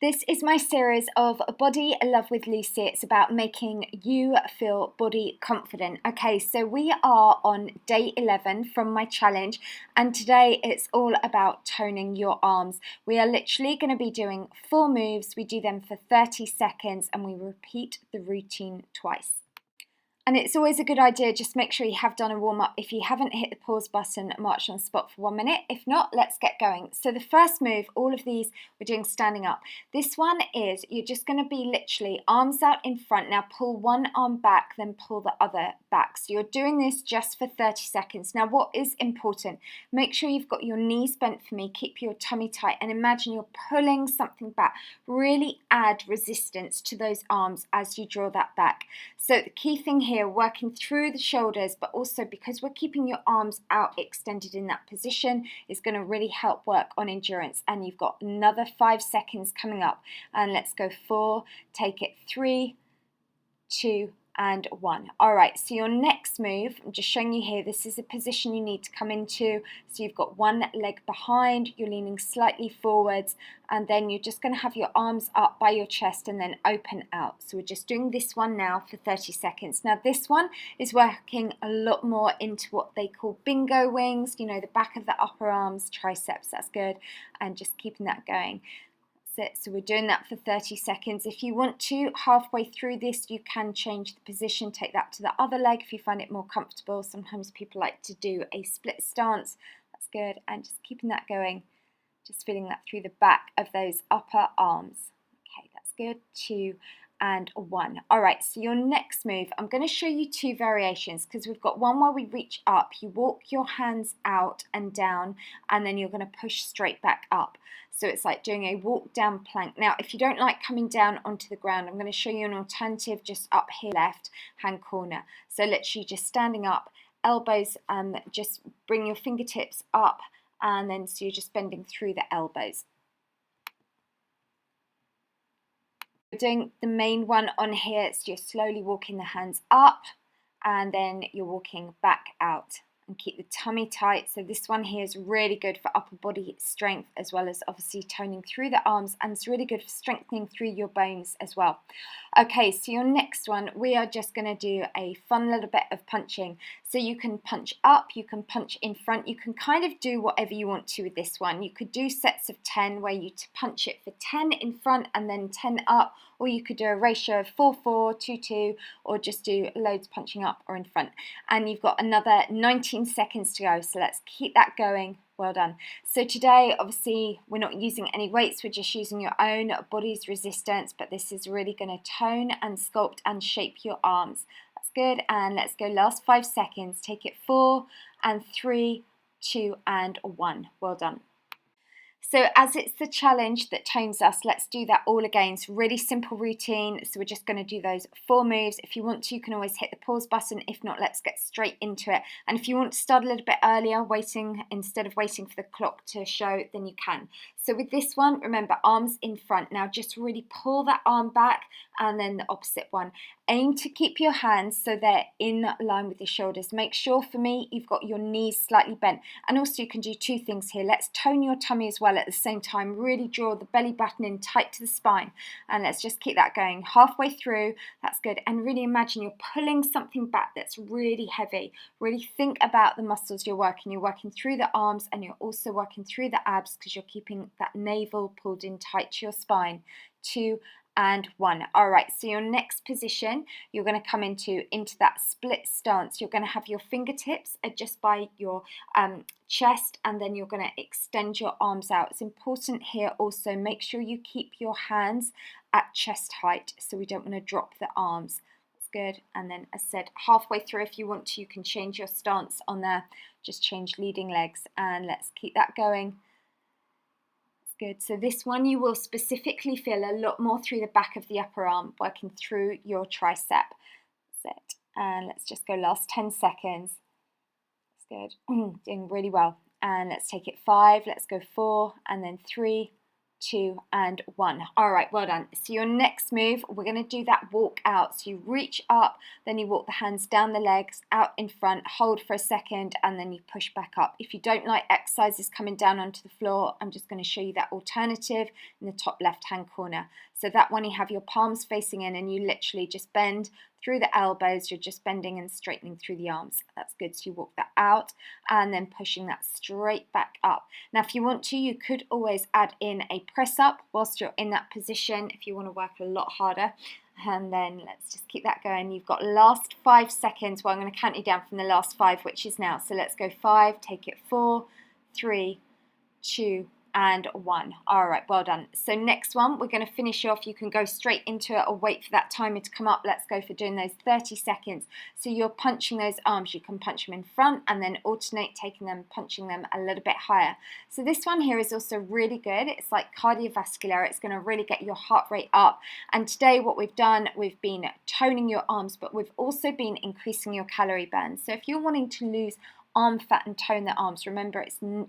This is my series of Body Love with Lucy. It's about making you feel body confident. Okay, so we are on day 11 from my challenge, and today it's all about toning your arms. We are literally going to be doing 4 moves. We do them for 30 seconds and we repeat the routine twice. And it's always a good idea, just make sure you have done a warm-up. If you haven't, hit the pause button, march on the spot for 1 minute. If not, let's get going. So the first move, all of these we're doing standing up. This one is, you're just going to be literally arms out in front. Now pull one arm back, then pull the other back. So you're doing this just for 30 seconds. Now what is important, make sure you've got your knees bent for me, keep your tummy tight, and imagine you're pulling something back. Really add resistance to those arms as you draw that back. So the key thing here, working through the shoulders, but also because we're keeping your arms out extended in that position, is going to really help work on endurance. And you've got another 5 seconds coming up, and let's go 4, take it 3, 2 and 1. All right, so your next move, I'm just showing you here, this is a position you need to come into. So you've got one leg behind, you're leaning slightly forwards, and then you're just going to have your arms up by your chest and then open out. So we're just doing this one now for 30 seconds. Now this one is working a lot more into what they call bingo wings, you know, the back of the upper arms, triceps, that's good, and just keeping that going. So we're doing that for 30 seconds. If you want to, halfway through this, you can change the position, take that to the other leg if you find it more comfortable. Sometimes people like to do a split stance. That's good. And just keeping that going, just feeling that through the back of those upper arms. Okay, that's good. 2 and 1. All right, so your next move, I'm going to show you 2 variations, because we've got one where we reach up, you walk your hands out and down, and then you're going to push straight back up. So it's like doing a walk down plank. Now, if you don't like coming down onto the ground, I'm going to show you an alternative just up here, left hand corner. So literally just standing up, elbows, just bring your fingertips up, and then so you're just bending through the elbows. We're doing the main one on here, so you're slowly walking the hands up, and then you're walking back out. And keep the tummy tight. So this one here is really good for upper body strength, as well as obviously toning through the arms, and it's really good for strengthening through your bones as well. Okay, so your next one, we are just going to do a fun little bit of punching. So you can punch up, you can punch in front, you can kind of do whatever you want to with this one. You could do sets of 10 where you punch it for 10 in front and then 10 up, or you could do a ratio of 4-4, 2-2, or just do loads punching up or in front. And you've got another 19 seconds to go, so let's keep that going. Well done. So today, obviously, we're not using any weights, we're just using your own body's resistance, but this is really going to tone and sculpt and shape your arms. That's good, and let's go last 5 seconds. Take it 4 and 3, 2 and 1. Well done. So as it's the challenge that tones us, let's do that all again. It's a really simple routine. So we're just going to do those 4 moves. If you want to, you can always hit the pause button. If not, let's get straight into it. And if you want to start a little bit earlier, instead of waiting for the clock to show, then you can. So with this one, remember, arms in front. Now just really pull that arm back, and then the opposite one. Aim to keep your hands so they're in line with your shoulders. Make sure, for me, you've got your knees slightly bent. And also you can do 2 things here. Let's tone your tummy as well at the same time. Really draw the belly button in tight to the spine. And let's just keep that going. Halfway through, that's good. And really imagine you're pulling something back that's really heavy. Really think about the muscles you're working. You're working through the arms, and you're also working through the abs, because you're keeping that navel pulled in tight to your spine. 2 and 1. All right, so your next position, you're going to come into that split stance. You're going to have your fingertips just by your chest, and then you're going to extend your arms out. It's important here also, make sure you keep your hands at chest height, so we don't want to drop the arms. That's good. And then, as said, halfway through, if you want to, you can change your stance on there. Just change leading legs, and let's keep that going. Good. So this one you will specifically feel a lot more through the back of the upper arm, working through your tricep. Sit. And let's just go last 10 seconds. That's good. Doing really well. And let's take it 5, let's go 4, and then 3, 2 and 1. All right, well done. So your next move, we're going to do that walk out. So you reach up, then you walk the hands down the legs, out in front, hold for a second, and then you push back up. If you don't like exercises coming down onto the floor, I'm just going to show you that alternative in the top left-hand corner. So that one, you have your palms facing in and you literally just bend through the elbows. You're just bending and straightening through the arms. That's good. So you walk that out and then pushing that straight back up. Now, if you want to, you could always add in a press up whilst you're in that position if you want to work a lot harder. And then let's just keep that going. You've got last 5 seconds. Well, I'm going to count you down from the last 5, which is now. So let's go 5, take it 4, 3, 2, and 1. All right, well done. So next one, we're going to finish off. You can go straight into it or wait for that timer to come up. Let's go for doing those 30 seconds. So you're punching those arms. You can punch them in front and then alternate taking them, punching them a little bit higher. So this one here is also really good. It's like cardiovascular. It's going to really get your heart rate up. And today what we've done, we've been toning your arms, but we've also been increasing your calorie burn. So if you're wanting to lose arm fat and tone the arms, remember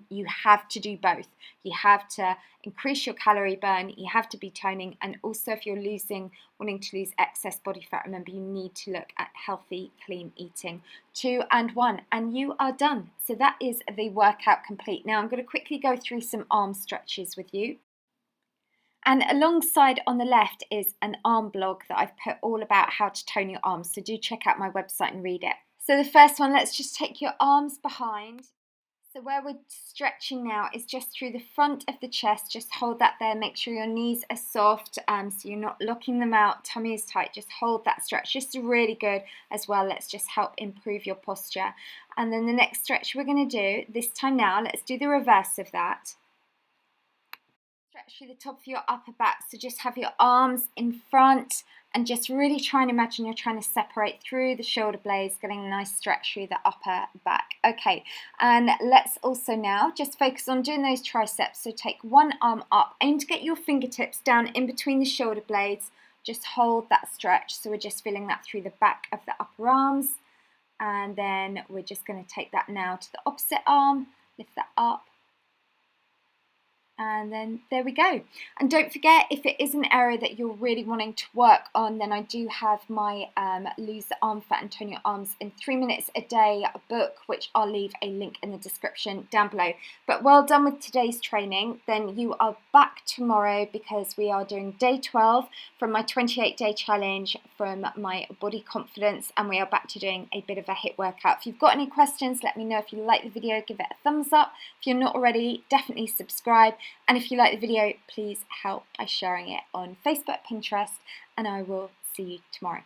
you have to do both. You have to increase your calorie burn, you have to be toning, and also if you're wanting to lose excess body fat, remember you need to look at healthy, clean eating. 2 and 1, and you are done. So that is the workout complete. Now I'm going to quickly go through some arm stretches with you. And alongside on the left is an arm blog that I've put all about how to tone your arms, so do check out my website and read it. So the first one, let's just take your arms behind. So where we're stretching now is just through the front of the chest. Just hold that there. Make sure your knees are soft so you're not locking them out. Tummy is tight. Just hold that stretch. Just really good as well. Let's just help improve your posture. And then the next stretch we're going to do, this time now, let's do the reverse of that. Stretch through the top of your upper back. So just have your arms in front and just really try and imagine you're trying to separate through the shoulder blades, getting a nice stretch through the upper back. Okay, and let's also now just focus on doing those triceps. So take one arm up, aim to get your fingertips down in between the shoulder blades. Just hold that stretch. So we're just feeling that through the back of the upper arms. And then we're just going to take that now to the opposite arm, lift that up. And then there we go. And don't forget, if it is an area that you're really wanting to work on, then I do have my Lose the Arm Fat and Tone Your Arms in 3 minutes a day book, which I'll leave a link in the description down below. But well done with today's training. Then you are back tomorrow because we are doing day 12 from my 28-day challenge from my body confidence, and we are back to doing a bit of a HIIT workout. If you've got any questions, let me know. If you like the video, give it a thumbs up. If you're not already, definitely subscribe. And if you like the video, please help by sharing it on Facebook, Pinterest, and I will see you tomorrow.